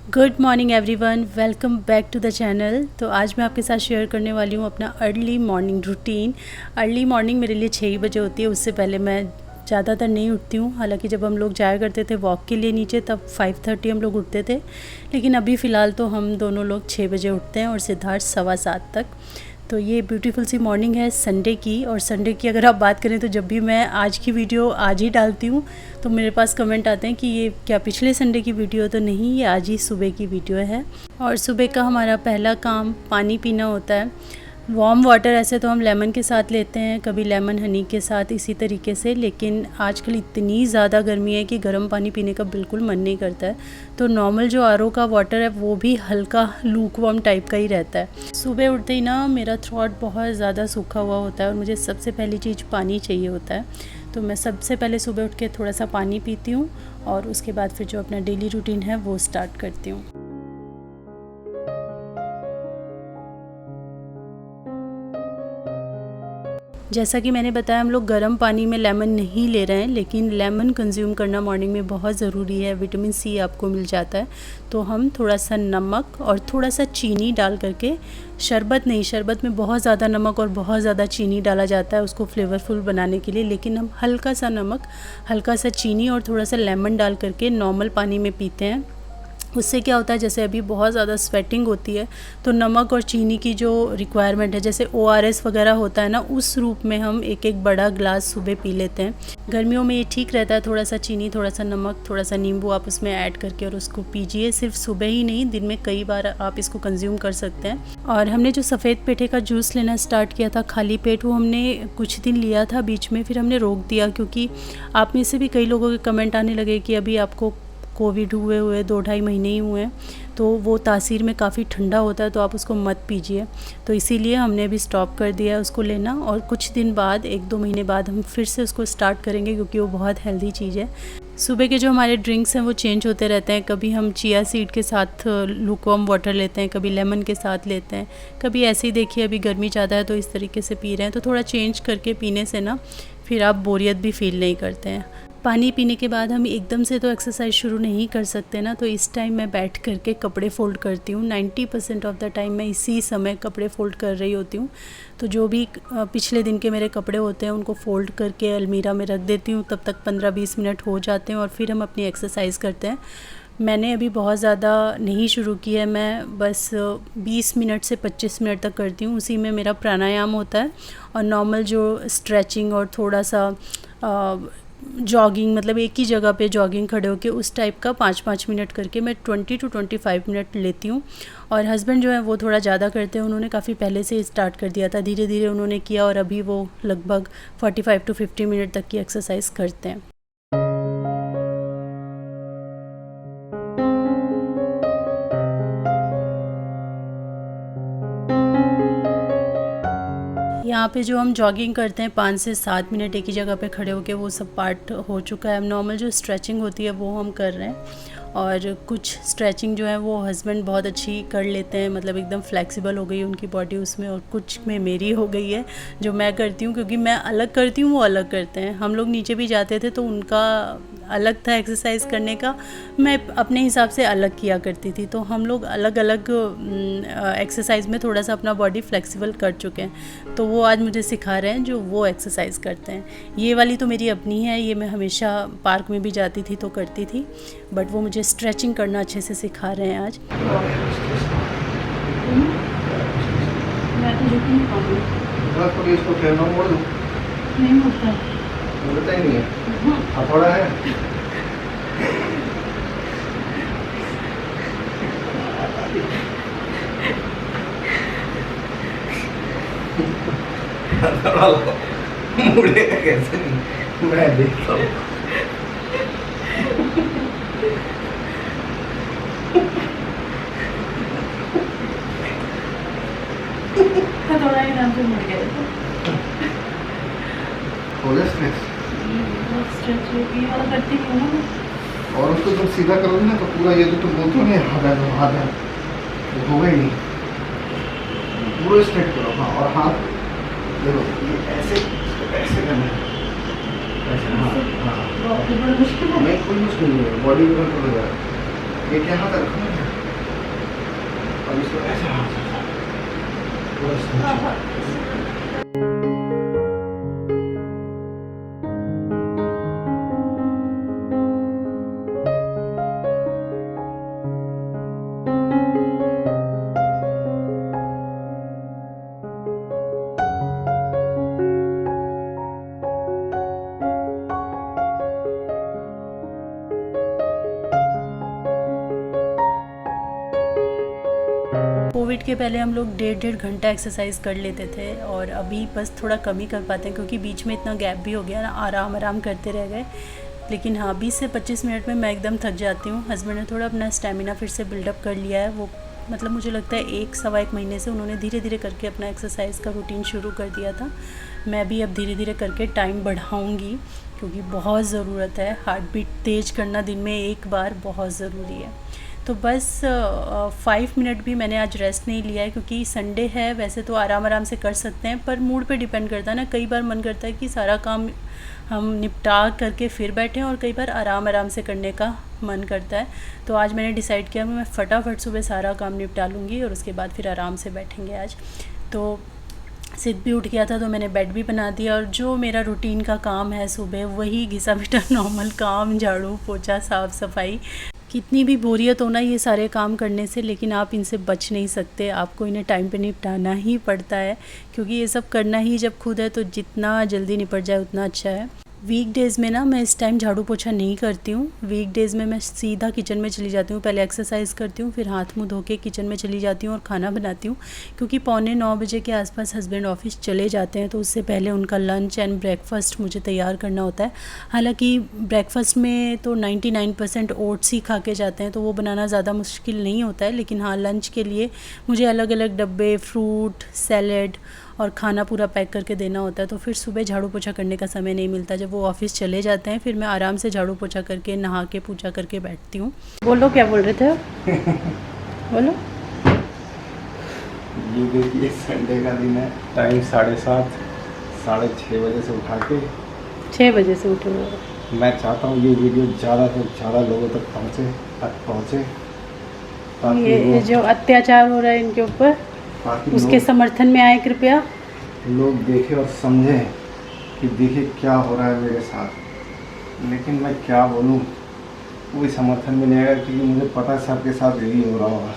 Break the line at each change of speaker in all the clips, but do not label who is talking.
Good morning everyone, welcome back to the channel. तो आज मैं आपके साथ शेयर करने वाली हूँ अपना early morning routine. Early morning मेरे लिए 6 बजे होती है, उससे पहले मैं ज़्यादातर नहीं उठती हूँ। हालांकि जब हम लोग जाया करते थे वॉक के लिए नीचे तब 5:30 हम लोग उठते थे, लेकिन अभी फ़िलहाल तो हम दोनों लोग 6 बजे उठते हैं और सिद्धार्थ 7:15 तक। तो ये ब्यूटीफुल सी मॉर्निंग है संडे की। और संडे की अगर आप बात करें तो जब भी मैं आज की वीडियो आज ही डालती हूँ तो मेरे पास कमेंट आते हैं कि ये क्या पिछले संडे की वीडियो तो नहीं, ये आज ही सुबह की वीडियो है। और सुबह का हमारा पहला काम पानी पीना होता है। वार्म वाटर ऐसे तो हम लेमन के साथ लेते हैं, कभी लेमन हनी के साथ इसी तरीके से, लेकिन आजकल इतनी ज़्यादा गर्मी है कि गर्म पानी पीने का बिल्कुल मन नहीं करता है। तो नॉर्मल जो आरओ का वाटर है वो भी हल्का लूक वार्म टाइप का ही रहता है। सुबह उठते ही ना मेरा थ्रोट बहुत ज़्यादा सूखा हुआ होता है और मुझे सबसे पहली चीज़ पानी चाहिए होता है। तो मैं सबसे पहले सुबह उठ के थोड़ा सा पानी पीती हूँ और उसके बाद फिर जो अपना डेली रूटीन है वो स्टार्ट करती हूँ। जैसा कि मैंने बताया, हम लोग गर्म पानी में लेमन नहीं ले रहे हैं, लेकिन लेमन कंज्यूम करना मॉर्निंग में बहुत ज़रूरी है। विटामिन सी आपको मिल जाता है। तो हम थोड़ा सा नमक और थोड़ा सा चीनी डाल करके, शरबत नहीं, शरबत में बहुत ज़्यादा नमक और बहुत ज़्यादा चीनी डाला जाता है उसको फ्लेवरफुल बनाने के लिए, लेकिन हम हल्का सा नमक, हल्का सा चीनी और थोड़ा सा लेमन डाल करके नॉर्मल पानी में पीते हैं। उससे क्या होता है, जैसे अभी बहुत ज़्यादा स्वेटिंग होती है तो नमक और चीनी की जो रिक्वायरमेंट है, जैसे ORS वगैरह होता है ना, उस रूप में हम एक एक बड़ा ग्लास सुबह पी लेते हैं। गर्मियों में ये ठीक रहता है, थोड़ा सा चीनी, थोड़ा सा नमक, थोड़ा सा नींबू आप उसमें ऐड करके और उसको पीजिए। सिर्फ सुबह ही नहीं, दिन में कई बार आप इसको कंज्यूम कर सकते हैं। और हमने जो सफ़ेद पेठे का जूस लेना स्टार्ट किया था खाली पेट, वो हमने कुछ दिन लिया था बीच में, फिर हमने रोक दिया क्योंकि आप में से भी कई लोगों के कमेंट आने लगे कि अभी आपको कोविड हुए 2-2.5 महीने ही हुए हैं, तो वो तासीर में काफ़ी ठंडा होता है, तो आप उसको मत पीजिए। तो इसीलिए हमने भी स्टॉप कर दिया है उसको लेना, और कुछ दिन बाद 1-2 महीने बाद हम फिर से उसको स्टार्ट करेंगे क्योंकि वो बहुत हेल्दी चीज़ है। सुबह के जो हमारे ड्रिंक्स हैं वो चेंज होते रहते हैं। कभी हम चिया सीड के साथ लूकवार्म वाटर लेते हैं, कभी लेमन के साथ लेते हैं, कभी ऐसे ही, देखिए अभी गर्मी ज़्यादा है तो इस तरीके से पी रहे हैं। तो थोड़ा चेंज करके पीने से ना फिर आप बोरियत भी फील नहीं करते हैं। पानी पीने के बाद हम एकदम से तो एक्सरसाइज शुरू नहीं कर सकते ना, तो इस टाइम मैं बैठ करके कपड़े फ़ोल्ड करती हूँ। 90% ऑफ़ द टाइम मैं इसी समय कपड़े फ़ोल्ड कर रही होती हूँ। तो जो भी पिछले दिन के मेरे कपड़े होते हैं उनको फ़ोल्ड करके अलमीरा में रख देती हूँ। तब तक 15-20 मिनट हो जाते हैं और फिर हम अपनी एक्सरसाइज करते हैं। मैंने अभी बहुत ज़्यादा नहीं शुरू किया है, मैं बस 20 मिनट से 25 मिनट तक करती हूँ। उसी में मेरा प्राणायाम होता है और नॉर्मल जो स्ट्रेचिंग और थोड़ा सा जॉगिंग, मतलब एक ही जगह पे जॉगिंग खड़े होके उस टाइप का 5-5 मिनट करके मैं 20 to 25 मिनट लेती हूँ। और हस्बैंड जो है वो थोड़ा ज़्यादा करते हैं, उन्होंने काफ़ी पहले से स्टार्ट कर दिया था, धीरे धीरे उन्होंने किया और अभी वो लगभग 45 to 50 मिनट तक की एक्सरसाइज करते हैं। यहाँ पे जो हम जॉगिंग करते हैं 5 से 7 मिनट एक ही जगह पे खड़े होके, वो सब पार्ट हो चुका है। अब नॉर्मल जो स्ट्रेचिंग होती है वो हम कर रहे हैं, और कुछ स्ट्रेचिंग जो है वो हस्बैंड बहुत अच्छी कर लेते हैं, मतलब एकदम फ्लेक्सिबल हो गई उनकी बॉडी उसमें, और कुछ में मेरी हो गई है जो मैं करती हूँ, क्योंकि मैं अलग करती हूँ वो अलग करते हैं। हम लोग नीचे भी जाते थे तो उनका अलग था एक्सरसाइज करने का, मैं अपने हिसाब से अलग किया करती थी। तो हम लोग अलग अलग एक्सरसाइज में थोड़ा सा अपना बॉडी फ्लेक्सिबल कर चुके हैं, तो वो आज मुझे सिखा रहे हैं जो वो एक्सरसाइज करते हैं। ये वाली तो मेरी अपनी है, ये मैं हमेशा पार्क में भी जाती थी तो करती थी, बट वो मुझे स्ट्रेचिंग करना अच्छे से सिखा रहे हैं आज। मैं तो झुक नहीं पाऊंगी,
इसको फेरना मोड़ दूं,
नहीं होता,
मुड़ता ही नहीं है, हथौड़ा है। मुड़ेगा कैसे नहीं, मैं देखता हूँ।
थोड़ा ही नाम से मुड़ गया
हो गया स्ट्रेच,
ये वाला करती क्यों ना।
और उसको तुम सीधा करोगे ना तो पूरा ये जो तुम बोलते हो ना हाथ है वो होगा ही नहीं, पूरा स्ट्रेट करो। हाँ, और हाथ देखो, ये ऐसे ऐसे करना है, ऐसे। हाँ हाँ,
बड़ा मुश्किल है,
नहीं कोई मुश्किल नहीं है, बॉडी को कंट्रोल हो जाएगा। ये क्या हाथ रखो ना, अब इसको ऐसे हाथ से पूरा स्ट्रेच।
कोविड के पहले हम लोग 1.5 घंटा एक्सरसाइज कर लेते थे और अभी बस थोड़ा कम ही कर पाते हैं क्योंकि बीच में इतना गैप भी हो गया ना, आराम करते रह गए। लेकिन हाँ, 20 से 25 मिनट में मैं एकदम थक जाती हूँ। हस्बैंड ने थोड़ा अपना स्टेमिना फिर से बिल्डअप कर लिया है। वो मतलब मुझे लगता है 1-1.25 महीने से उन्होंने धीरे धीरे करके अपना एक्सरसाइज का रूटीन शुरू कर दिया था। मैं भी अब धीरे धीरे करके टाइम बढ़ाऊँगी क्योंकि बहुत ज़रूरत है। हार्ट बीट तेज़ करना दिन में एक बार बहुत ज़रूरी है। तो बस 5 मिनट भी मैंने आज रेस्ट नहीं लिया है क्योंकि संडे है। वैसे तो आराम से कर सकते हैं पर मूड पे डिपेंड करता है ना। कई बार मन करता है कि सारा काम हम निपटा करके फिर बैठें और कई बार आराम से करने का मन करता है। तो आज मैंने डिसाइड किया मैं फटाफट सुबह सारा काम निपटा लूँगी और उसके बाद फिर आराम से बैठेंगे आज। तो सिद्ध भी उठ गया था तो मैंने बेड भी बना दिया और जो मेरा रूटीन का काम है सुबह वही घिसा पिटा नॉर्मल काम, झाड़ू पोछा, साफ़ सफाई। कितनी भी बोरियत हो ना ये सारे काम करने से, लेकिन आप इनसे बच नहीं सकते। आपको इन्हें टाइम पे निपटाना ही पड़ता है क्योंकि ये सब करना ही जब खुद है तो जितना जल्दी निपट जाए उतना अच्छा है। वीकडेज़ में ना मैं इस टाइम झाड़ू पोछा नहीं करती हूँ। वीकडेज़ में मैं सीधा किचन में चली जाती हूँ। पहले एक्सरसाइज करती हूँ, फिर हाथ मुँह धो के किचन में चली जाती हूँ और खाना बनाती हूँ क्योंकि 8:45 बजे के आसपास हस्बैंड ऑफिस चले जाते हैं तो उससे पहले उनका लंच एंड ब्रेकफास्ट मुझे तैयार करना होता है। हालांकि ब्रेकफास्ट में तो 99% ओट्स ही खा के जाते हैं तो वो बनाना ज़्यादा मुश्किल नहीं होता है, लेकिन हाँ लंच के लिए मुझे अलग अलग डब्बे, फ्रूट, सैलेड और खाना पूरा पैक करके देना होता है। तो फिर सुबह झाड़ू पोछा करने का समय नहीं मिलता। जब वो ऑफिस चले जाते हैं फिर मैं आराम से झाड़ू पोछा करके नहा के पूजा करके बैठती हूँ। बोलो क्या बोल रहे थे? बोलो।
ये देखिए संडे का दिन है, टाइम 7:30 6:30 बजे से उठा के
6 बजे से उठे हुए।
मैं चाहता हूँ ये वीडियो ज़्यादा से ज़्यादा लोगों तक पहुँचे ताकि
ये जो अत्याचार हो रहा है इनके ऊपर उसके समर्थन में आए, कृपया
लोग देखें और समझें कि देखिए क्या हो रहा है मेरे साथ। लेकिन मैं क्या बोलूँ, कोई समर्थन में नहीं आएगा क्योंकि मुझे पता है सबके साथ यही हो रहा होगा।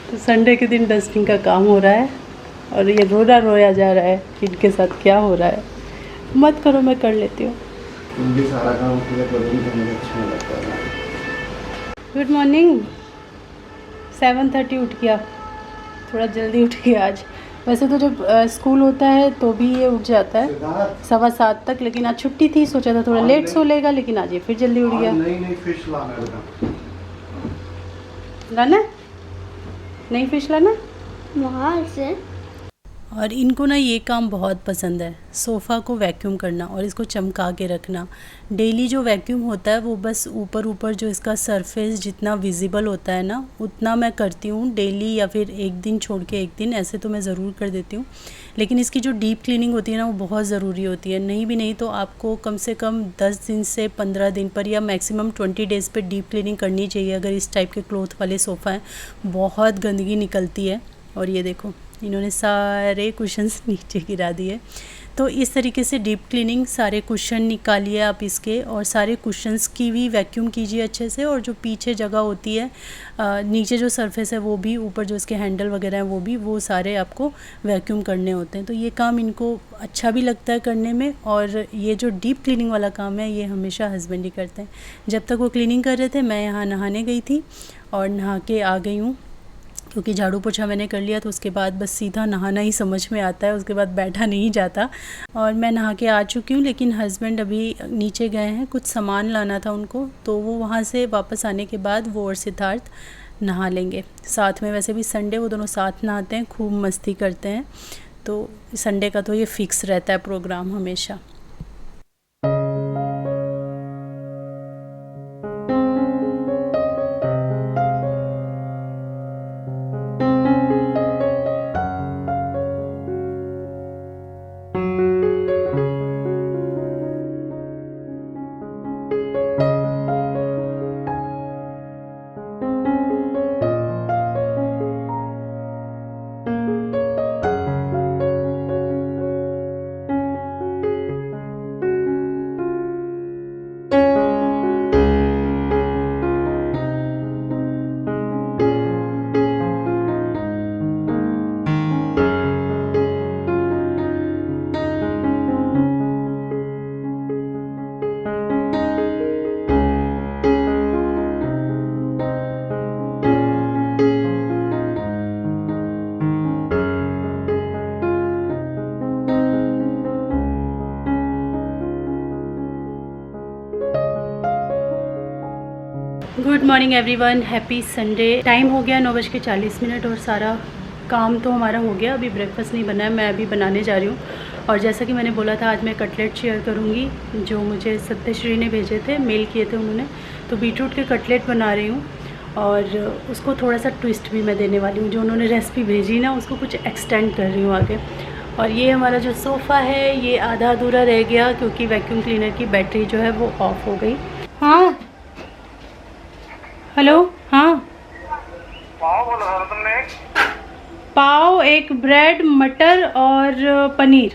तो संडे के दिन डस्टिंग का काम हो रहा है और ये रोया जा रहा है इनके साथ क्या हो रहा है। मत करो, मैं कर लेती हूँ।
तुम भी सारा काम पूरा करोगी तो मुझे अच्छा नहीं लगता है।
Good morning. 7:30 उठ गया, थोड़ा जल्दी उठ गया आज। वैसे तो जब स्कूल होता है तो भी ये उठ जाता है 7:15 तक, लेकिन आज छुट्टी थी, सोचा था थोड़ा लेट सो लेगा, लेकिन आज ये फिर जल्दी उठ गया।
नहीं फिश
लाना? नहीं फिश लाना
वहाँ से।
और इनको ना ये काम बहुत पसंद है, सोफ़ा को वैक्यूम करना और इसको चमका के रखना। डेली जो वैक्यूम होता है वो बस ऊपर जो इसका सरफेस जितना विजिबल होता है ना उतना मैं करती हूँ डेली, या फिर एक दिन छोड़ के एक दिन, ऐसे तो मैं ज़रूर कर देती हूँ। लेकिन इसकी जो डीप क्लीनिंग होती है ना वो बहुत ज़रूरी होती है। नहीं तो आपको कम से कम 10 दिन से 15 दिन पर या मैक्सिमम 20 डेज़ पर डीप क्लीनिंग करनी चाहिए अगर इस टाइप के क्लॉथ वाले सोफ़ा हैं। बहुत गंदगी निकलती है। और ये देखो इन्होंने सारे कुशन्स नीचे गिरा दिए। तो इस तरीके से डीप क्लीनिंग, सारे कुशन निकालिए आप इसके और सारे कुशन्स की भी वैक्यूम कीजिए अच्छे से। और जो पीछे जगह होती है, नीचे जो सरफेस है वो भी, ऊपर जो इसके हैंडल वगैरह हैं वो भी, वो सारे आपको वैक्यूम करने होते हैं। तो ये काम इनको अच्छा भी लगता है करने में। और ये जो डीप क्लीनिंग वाला काम है ये हमेशा हस्बैंड ही करते हैं। जब तक वो क्लीनिंग कर रहे थे मैं यहाँ नहाने गई थी और नहा के आ गई हूँ क्योंकि झाड़ू पोछा मैंने कर लिया तो उसके बाद बस सीधा नहाना ही समझ में आता है, उसके बाद बैठा नहीं जाता। और मैं नहा के आ चुकी हूँ, लेकिन हस्बैंड अभी नीचे गए हैं, कुछ सामान लाना था उनको, तो वो वहाँ से वापस आने के बाद वो और सिद्धार्थ नहा लेंगे साथ में। वैसे भी संडे वो दोनों साथ नहाते हैं, खूब मस्ती करते हैं। तो संडे का तो ये फिक्स रहता है प्रोग्राम हमेशा। Good morning everyone, happy Sunday. Time हो गया 9:40 और सारा काम तो हमारा हो गया। अभी ब्रेकफास्ट नहीं बना है, मैं अभी बनाने जा रही हूँ। और जैसा कि मैंने बोला था, आज मैं कटलेट शेयर करूँगी जो मुझे सत्यश्री ने भेजे थे, मेल किए थे उन्होंने। तो बीटरूट के कटलेट बना रही हूँ और उसको थोड़ा सा ट्विस्ट भी मैं देने वाली हूँ। जो उन्होंने रेसिपी भेजी ना, उसको कुछ एक्सटेंड कर रही हूँ आगे। और ये हमारा जो सोफ़ा है ये आधा अधूरा रह गया क्योंकि वैक्यूम क्लीनर की बैटरी जो है वो ऑफ़ हो गई। हाँ, हेलो। हाँ,
पाव बोला था तुमने?
पाव, एक ब्रेड, मटर और पनीर।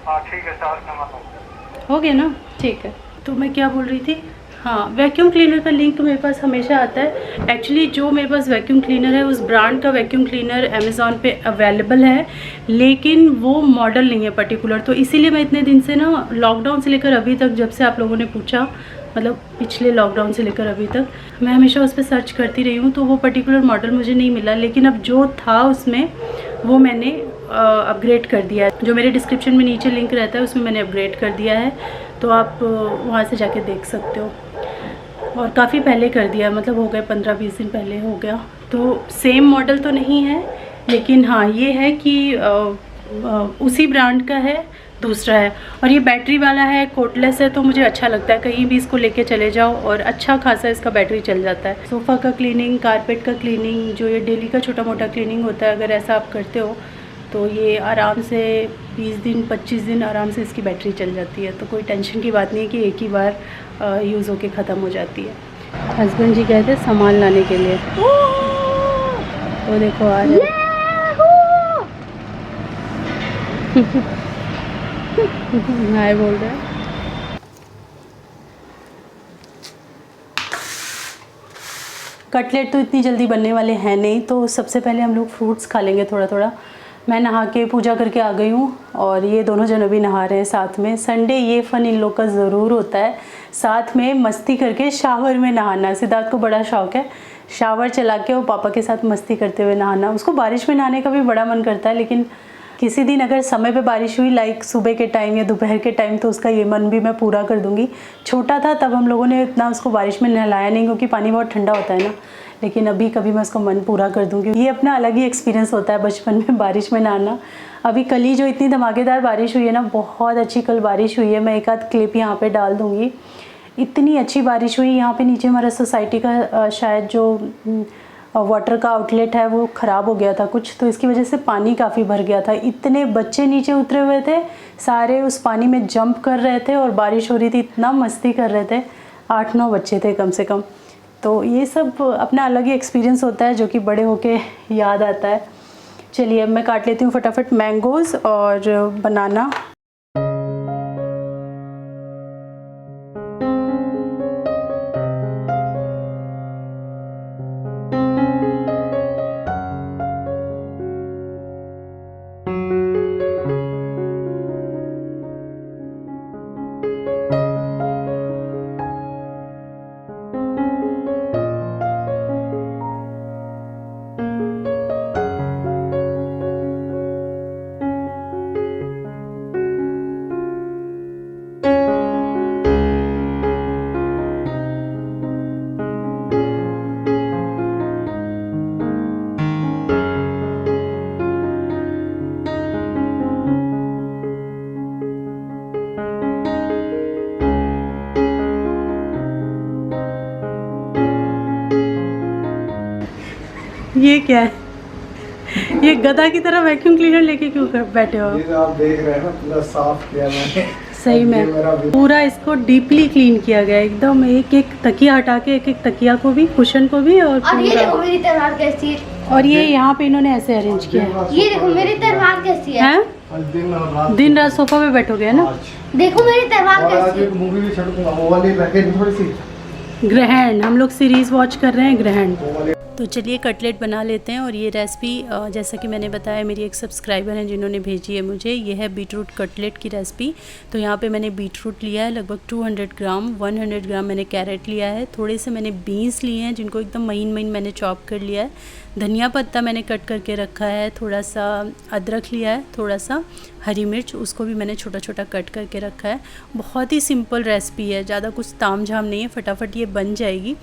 हाँ ठीक है, 4 नंबर
हो गया ना? ठीक है। तो मैं क्या बोल रही थी? हाँ, वैक्यूम क्लीनर का लिंक मेरे पास हमेशा आता है। एक्चुअली जो मेरे पास वैक्यूम क्लीनर है उस ब्रांड का वैक्यूम क्लीनर अमेज़ॉन पे अवेलेबल है, लेकिन वो मॉडल नहीं है पर्टिकुलर। तो इसीलिए मैं इतने दिन से ना, लॉकडाउन से लेकर अभी तक, जब से आप लोगों ने पूछा, मतलब पिछले लॉकडाउन से लेकर अभी तक, मैं हमेशा उस पर सर्च करती रही हूँ। तो वो पर्टिकुलर मॉडल मुझे नहीं मिला, लेकिन अब जो था उसमें वो मैंने अपग्रेड कर दिया है। जो मेरे डिस्क्रिप्शन में नीचे लिंक रहता है उसमें मैंने अपग्रेड कर दिया है, तो आप वहाँ से जाके देख सकते हो। और काफ़ी पहले कर दिया, मतलब हो गए 15-20 दिन पहले हो गया। तो सेम मॉडल तो नहीं है, लेकिन हाँ ये है कि उसी ब्रांड का है, दूसरा है। और ये बैटरी वाला है, कोटलेस है, तो मुझे अच्छा लगता है। कहीं भी इसको लेके चले जाओ और अच्छा खासा इसका बैटरी चल जाता है। सोफ़ा का क्लीनिंग, कारपेट का क्लीनिंग, जो ये डेली का छोटा मोटा क्लीनिंग होता है, अगर ऐसा आप करते हो तो ये आराम से 20 दिन 25 दिन आराम से इसकी बैटरी चल जाती है। तो कोई टेंशन की बात नहीं है कि एक ही बार यूज़ होके ख़त्म हो जाती है। हस्बैंड जी गए थे सामान लाने के लिए, तो देखो आ रहे हाय बोल रहे हैं। कटलेट तो इतनी जल्दी बनने वाले हैं नहीं, तो सबसे पहले हम लोग फ्रूट्स खा लेंगे थोड़ा थोड़ा। मैं नहा के पूजा करके आ गई हूँ और ये दोनों जन अभी नहा रहे हैं साथ में। संडे ये फ़न इन लोग का ज़रूर होता है, साथ में मस्ती करके शावर में नहाना। सिद्धार्थ को बड़ा शौक़ है शावर चला के वो पापा के साथ मस्ती करते हुए नहाना। उसको बारिश में नहाने का भी बड़ा मन करता है, लेकिन किसी दिन अगर समय पे बारिश हुई, लाइक सुबह के टाइम या दोपहर के टाइम, तो उसका ये मन भी मैं पूरा कर दूँगी। छोटा था तब हम लोगों ने इतना उसको बारिश में नहलाया नहीं, क्योंकि पानी बहुत ठंडा होता है ना, लेकिन अभी कभी मैं उसका मन पूरा कर दूँगी। ये अपना अलग ही एक्सपीरियंस होता है बचपन में बारिश में नहाना। अभी कल ही जो इतनी धमाकेदार बारिश हुई है ना, बहुत अच्छी कल बारिश हुई है। मैं एक आध क्लिप यहाँ पे डाल दूँगी। इतनी अच्छी बारिश हुई। यहाँ पे नीचे हमारा सोसाइटी का शायद जो वाटर का आउटलेट है वो ख़राब हो गया था कुछ, तो इसकी वजह से पानी काफ़ी भर गया था। इतने बच्चे नीचे उतरे हुए थे, सारे उस पानी में जंप कर रहे थे और बारिश हो रही थी, इतना मस्ती कर रहे थे। 8-9 बच्चे थे कम से कम। तो ये सब अपना अलग ही एक्सपीरियंस होता है, जो कि बड़े होके याद आता है। चलिए अब मैं काट लेती हूँ फटाफट मैंगोज़ और बनाना। ये क्या है? ये गधा की तरह वैक्यूम क्लीनर लेके क्यों बैठे हो?
ये जो आप देख रहे हैं ना, पूरा साफ किया मैंने।
सही में पूरा इसको डीपली क्लीन किया गया एकदम। एक एक तकिया हटा के, एक एक तकिया को भी, कुशन को भी, और
ये देखो मेरी तलवार कैसी है।
और ये यहाँ पे इन्होंने ऐसे अरेंज किया है।
ये देखो मेरी तलवार कैसी है।
दिन रात सोफा पे बैठोगे ना।
देखो मेरी तलवार कैसी है।
मूवी भी छड़कूंगा, वो वाली रैकेट थोड़ी सी।
ग्रहण, हम लोग सीरीज वॉच कर रहे हैं ग्रहण। तो चलिए कटलेट बना लेते हैं। और ये रेसिपी जैसा कि मैंने बताया, मेरी एक सब्सक्राइबर हैं जिन्होंने भेजी है मुझे। ये है बीटरूट कटलेट की रेसिपी। तो यहाँ पे मैंने बीटरूट लिया है लगभग 200 ग्राम, 100 ग्राम मैंने कैरेट लिया है, थोड़े से मैंने बीन्स लिए हैं जिनको एकदम महीन महीन मैंने चॉप कर लिया है, धनिया पत्ता मैंने कट करके रखा है, थोड़ा सा अदरक लिया है, थोड़ा सा हरी मिर्च, उसको भी मैंने छोटा छोटा कट करके रखा है। बहुत ही सिंपल रेसिपी है, ज़्यादा कुछ ताम झाम नहीं है, फटाफट ये बन जाएगी।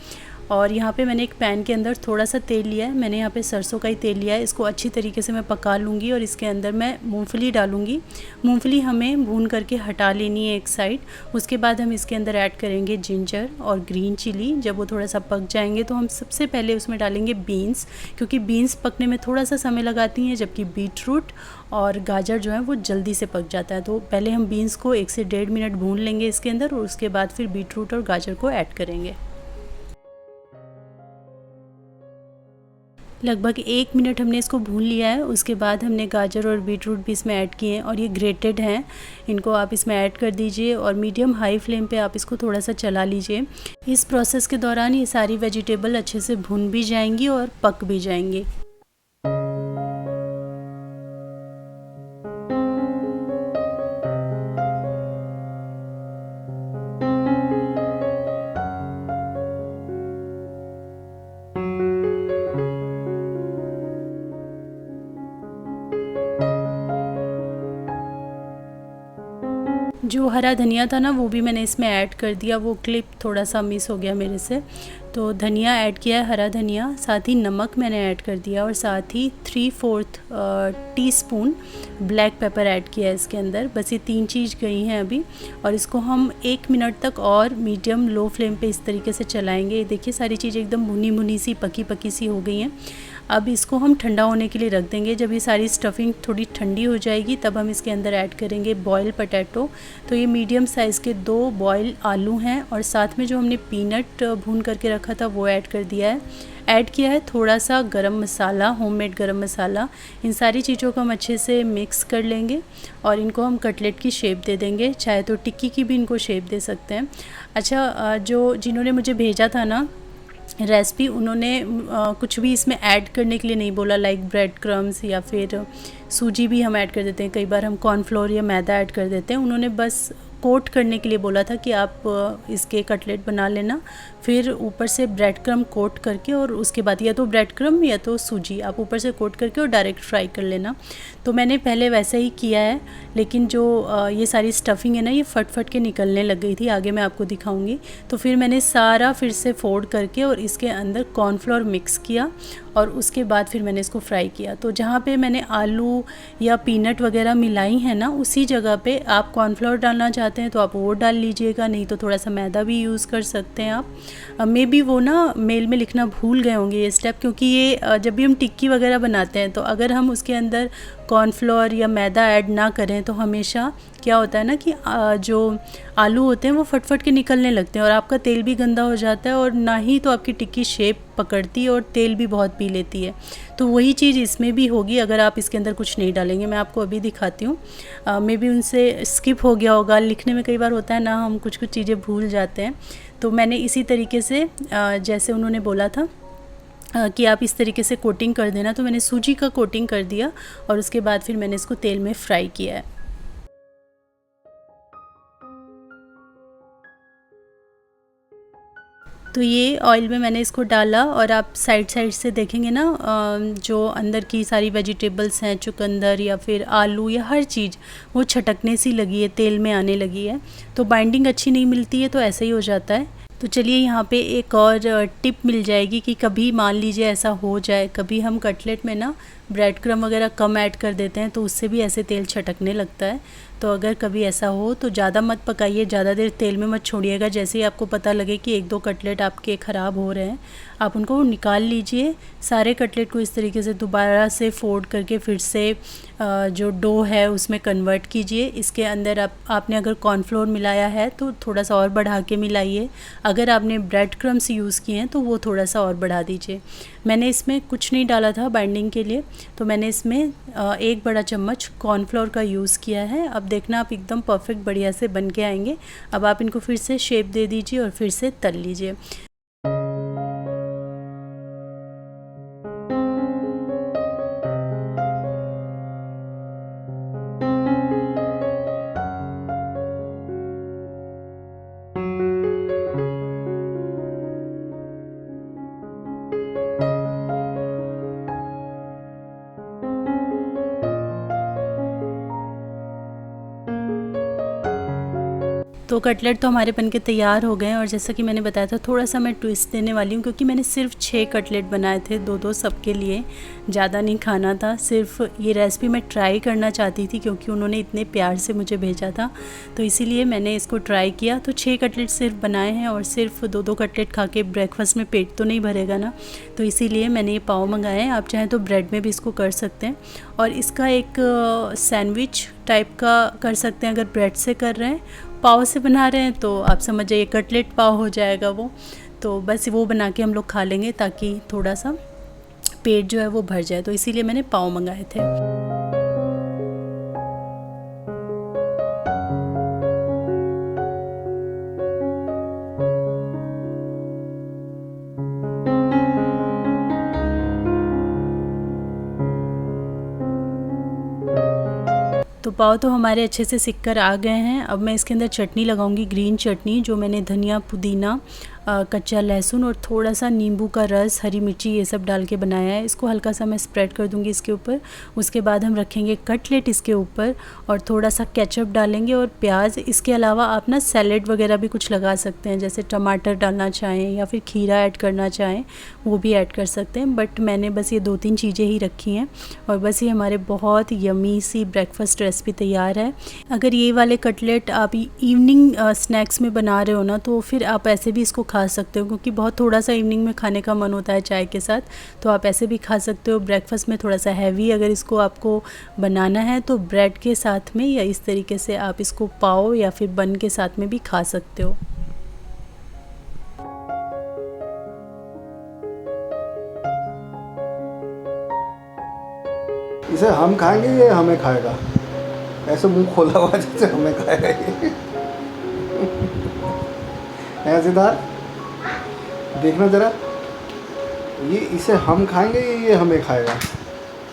और यहाँ पे मैंने एक पैन के अंदर थोड़ा सा तेल लिया है, मैंने यहाँ पे सरसों का ही तेल लिया है। इसको अच्छी तरीके से मैं पका लूँगी और इसके अंदर मैं मूंगफली डालूँगी। मूंगफली हमें भून करके हटा लेनी है एक साइड। उसके बाद हम इसके अंदर ऐड करेंगे जिंजर और ग्रीन चिली। जब वो थोड़ा सा पक जाएंगे तो हम सबसे पहले उसमें डालेंगे बीन्स, क्योंकि बीन्स पकने में थोड़ा सा समय लगाती हैं, जबकि बीटरूट और गाजर जो है वो जल्दी से पक जाता है। तो पहले हम बीन्स को 1 से 1.5 मिनट भून लेंगे इसके अंदर, और उसके बाद फिर बीटरूट और गाजर को ऐड करेंगे। लगभग 1 मिनट हमने इसको भून लिया है। उसके बाद हमने गाजर और बीटरूट भी इसमें ऐड किए हैं और ये ग्रेटेड हैं, इनको आप इसमें ऐड कर दीजिए और मीडियम हाई फ्लेम पे आप इसको थोड़ा सा चला लीजिए। इस प्रोसेस के दौरान ये सारी वेजिटेबल अच्छे से भुन भी जाएंगी और पक भी जाएंगी। जो हरा धनिया था ना वो भी मैंने इसमें ऐड कर दिया, वो क्लिप थोड़ा सा मिस हो गया मेरे से। तो धनिया ऐड किया है, हरा धनिया, साथ ही नमक मैंने ऐड कर दिया और साथ ही 3/4 टीस्पून ब्लैक पेपर ऐड किया है इसके अंदर। बस ये 3 चीज़ गई हैं अभी, और इसको हम 1 मिनट तक और मीडियम लो फ्लेम पे इस तरीके से चलाएंगे। देखिए सारी चीज़ें एकदम भुनी भुनी सी, पकी पकी सी हो गई हैं। अब इसको हम ठंडा होने के लिए रख देंगे। जब ये सारी स्टफिंग थोड़ी ठंडी हो जाएगी तब हम इसके अंदर ऐड करेंगे बॉयल पोटैटो। तो ये मीडियम साइज़ के 2 बॉयल आलू हैं और साथ में जो हमने पीनट भून करके रखा था वो ऐड कर दिया है। ऐड किया है थोड़ा सा गरम मसाला, होममेड गरम मसाला। इन सारी चीज़ों को हम अच्छे से मिक्स कर लेंगे और इनको हम कटलेट की शेप दे देंगे, चाहे तो टिक्की की भी इनको शेप दे सकते हैं। अच्छा, जिन्होंने मुझे भेजा था ना रेसिपी, उन्होंने कुछ भी इसमें ऐड करने के लिए नहीं बोला, लाइक ब्रेड क्रम्स या फिर सूजी भी हम ऐड कर देते हैं, कई बार हम कॉर्नफ्लोर या मैदा ऐड कर देते हैं। उन्होंने बस कोट करने के लिए बोला था कि आप इसके कटलेट बना लेना, फिर ऊपर से ब्रेड क्रम कोट करके और उसके बाद या तो ब्रेड क्रम या तो सूजी आप ऊपर से कोट करके और डायरेक्ट फ्राई कर लेना। तो मैंने पहले वैसा ही किया है, लेकिन जो ये सारी स्टफिंग है ना ये फट फट के निकलने लग गई थी, आगे मैं आपको दिखाऊंगी। तो फिर मैंने सारा फिर से फोल्ड करके और इसके अंदर कॉर्नफ्लोर मिक्स किया और उसके बाद फिर मैंने इसको फ्राई किया। तो जहाँ पे मैंने आलू या पीनट वगैरह मिलाई है ना, उसी जगह पे आप कॉर्नफ्लोर डालना चाहते हैं तो आप वो डाल लीजिएगा, नहीं तो थोड़ा सा मैदा भी यूज़ कर सकते हैं आप। मे बी वो ना मेल में लिखना भूल गए होंगे ये स्टेप, क्योंकि ये जब भी हम टिक्की वगैरह बनाते हैं तो अगर हम उसके अंदर कॉर्नफ्लोर या मैदा ऐड ना करें तो हमेशा क्या होता है ना कि जो आलू होते हैं वो फट फट के निकलने लगते हैं और आपका तेल भी गंदा हो जाता है और ना ही तो आपकी टिक्की शेप पकड़ती है और तेल भी बहुत पी लेती है। तो वही चीज़ इसमें भी होगी अगर आप इसके अंदर कुछ नहीं डालेंगे। मैं आपको अभी दिखाती हूँ, मे बी उनसे स्किप हो गया होगा, लिखने में कई बार होता है ना, हम कुछ कुछ चीज़ें भूल जाते हैं। तो मैंने इसी तरीके से जैसे उन्होंने बोला था कि आप इस तरीके से कोटिंग कर देना, तो मैंने सूजी का कोटिंग कर दिया और उसके बाद फिर मैंने इसको तेल में फ्राई किया है। तो ये ऑयल में मैंने इसको डाला और आप साइड साइड से देखेंगे ना, जो अंदर की सारी वेजिटेबल्स हैं, चुकंदर या फिर आलू या हर चीज़ वो छटकने सी लगी है, तेल में आने लगी है। तो बाइंडिंग अच्छी नहीं मिलती है तो ऐसा ही हो जाता है। तो चलिए यहाँ पे एक और टिप मिल जाएगी कि कभी मान लीजिए ऐसा हो जाए, कभी हम कटलेट में ना ब्रेड क्रम वगैरह कम ऐड कर देते हैं तो उससे भी ऐसे तेल छटकने लगता है। तो अगर कभी ऐसा हो तो ज़्यादा मत पकाइए, ज़्यादा देर तेल में मत छोड़िएगा। जैसे ही आपको पता लगे कि 1-2 कटलेट आपके ख़राब हो रहे हैं, आप उनको निकाल लीजिए। सारे कटलेट को इस तरीके से दोबारा से फोल्ड करके फिर से जो डो है उसमें कन्वर्ट कीजिए। इसके अंदर आपने अगर कॉर्नफ्लोर मिलाया है तो थोड़ा सा और बढ़ा के मिलाइए, अगर आपने ब्रेड क्रम्स यूज़ किए हैं तो वो थोड़ा सा और बढ़ा दीजिए। मैंने इसमें कुछ नहीं डाला था बाइंडिंग के लिए, तो मैंने इसमें 1 बड़ा चम्मच कॉर्नफ्लोर का यूज़ किया है। अब देखना आप एकदम परफेक्ट बढ़िया से बन के आएंगे। अब आप इनको फिर से शेप दे दीजिए और फिर से तल लीजिए। तो कटलेट तो हमारे बन के तैयार हो गए हैं और जैसा कि मैंने बताया था थोड़ा सा मैं ट्विस्ट देने वाली हूँ क्योंकि मैंने सिर्फ 6 कटलेट बनाए थे, 2-2 सबके लिए, ज़्यादा नहीं खाना था। सिर्फ ये रेसिपी मैं ट्राई करना चाहती थी क्योंकि उन्होंने इतने प्यार से मुझे भेजा था, तो इसीलिए मैंने इसको ट्राई किया। तो 6 कटलेट सिर्फ बनाए हैं और सिर्फ 2-2 कटलेट खा के ब्रेकफास्ट में पेट तो नहीं भरेगा ना, तो इसीलिए मैंने ये पाव मंगाए हैं। आप चाहें तो ब्रेड में भी इसको कर सकते हैं और इसका एक सैंडविच टाइप का कर सकते हैं। अगर ब्रेड से कर रहे हैं, पाव से बना रहे हैं, तो आप समझ जाइए कटलेट पाव हो जाएगा वो। तो बस वो बना के हम लोग खा लेंगे ताकि थोड़ा सा पेट जो है वो भर जाए, तो इसीलिए मैंने पाव मंगाए थे। तो पाव तो हमारे अच्छे से सिक कर आ गए हैं। अब मैं इसके अंदर चटनी लगाऊंगी, ग्रीन चटनी, जो मैंने धनिया, पुदीना, कच्चा लहसुन और थोड़ा सा नींबू का रस, हरी मिर्ची, ये सब डाल के बनाया है। इसको हल्का सा मैं स्प्रेड कर दूंगी इसके ऊपर। उसके बाद हम रखेंगे कटलेट इसके ऊपर और थोड़ा सा केचप डालेंगे और प्याज। इसके अलावा आप ना सैलेड वगैरह भी कुछ लगा सकते हैं, जैसे टमाटर डालना चाहें या फिर खीरा ऐड करना चाहें वो भी ऐड कर सकते हैं, बट मैंने बस ये 2-3 चीज़ें ही रखी हैं और बस ये हमारे बहुत यमी सी ब्रेकफास्ट रेसिपी तैयार है। अगर ये वाले कटलेट आप इवनिंग स्नैक्स में बना रहे हो ना, तो फिर आप ऐसे भी इसको खा सकते हो क्योंकि बहुत थोड़ा सा इवनिंग में खाने का मन होता है चाय के साथ, तो आप ऐसे भी खा सकते हो। ब्रेकफास्ट में थोड़ा सा हैवी अगर इसको आपको बनाना है तो ब्रेड के साथ में या इस तरीके से आप इसको पाव या फिर बन के साथ में भी खा सकते हो।
इसे हम खाएंगे ये हमें खाएगा, ऐसे मुंह खोला हुआ जैसे हमें खाएगा ये। सिद्धार्थ देखना जरा, ये इसे हम खाएंगे ये हमें खाएगा,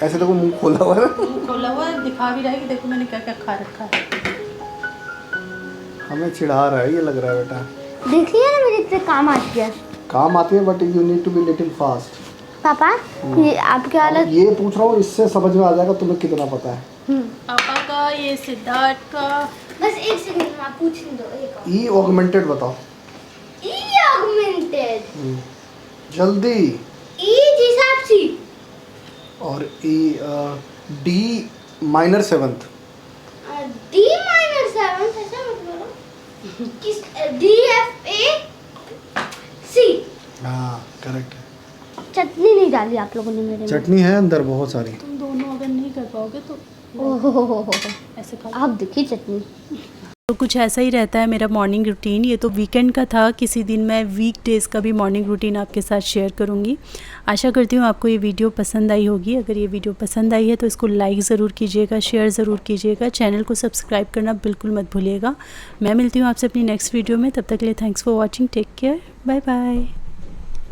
ऐसे देखो मुंह खोला हुआ है,
मुंह खोला हुआ है, दिखा भी रहा है कि देखो मैंने क्या क्या खा रखा है।
हमें चिढ़ा रहा है ये लग रहा है बेटा।
देखिए ना मेरे इतने काम आती है।
काम आती है but you need to be little fast.
पापा ये आपके हालत,
ये पूछ रहा हूँ, इससे समझ में आ जाएगा तुम्हें कितना पता है।
पापा का, ये सिद्धार्थ का।
बस एक सेकंड आप पूछ दो। एक
ई ऑगमेंटेड बताओ।
ई ऑगमेंटेड,
जल्दी।
ई हिसाब सी
और E D minor 7th।
D minor 7 ऐसा मत बोलो। किस डी एफ ए सी।
हाँ करेक्ट है।
चटनी नहीं डाली आप लोगों ने मेरे में।
चटनी है अंदर बहुत सारी।
तुम दोनों अगर नहीं कर पाओगे तो
ओहो
ऐसे खा।
आप देखिए चटनी।
तो कुछ ऐसा ही रहता है मेरा मॉर्निंग रूटीन। ये तो वीकेंड का था, किसी दिन मैं वीक डेज़ का भी मॉर्निंग रूटीन आपके साथ शेयर करूंगी। आशा करती हूँ आपको ये वीडियो पसंद आई होगी। अगर ये वीडियो पसंद आई है तो इसको लाइक ज़रूर कीजिएगा, शेयर ज़रूर कीजिएगा, चैनल को सब्सक्राइब करना बिल्कुल मत भूलिएगा। मैं मिलती हूँ आपसे अपनी नेक्स्ट वीडियो में, तब तक के लिए thanks for watching, take care, bye bye.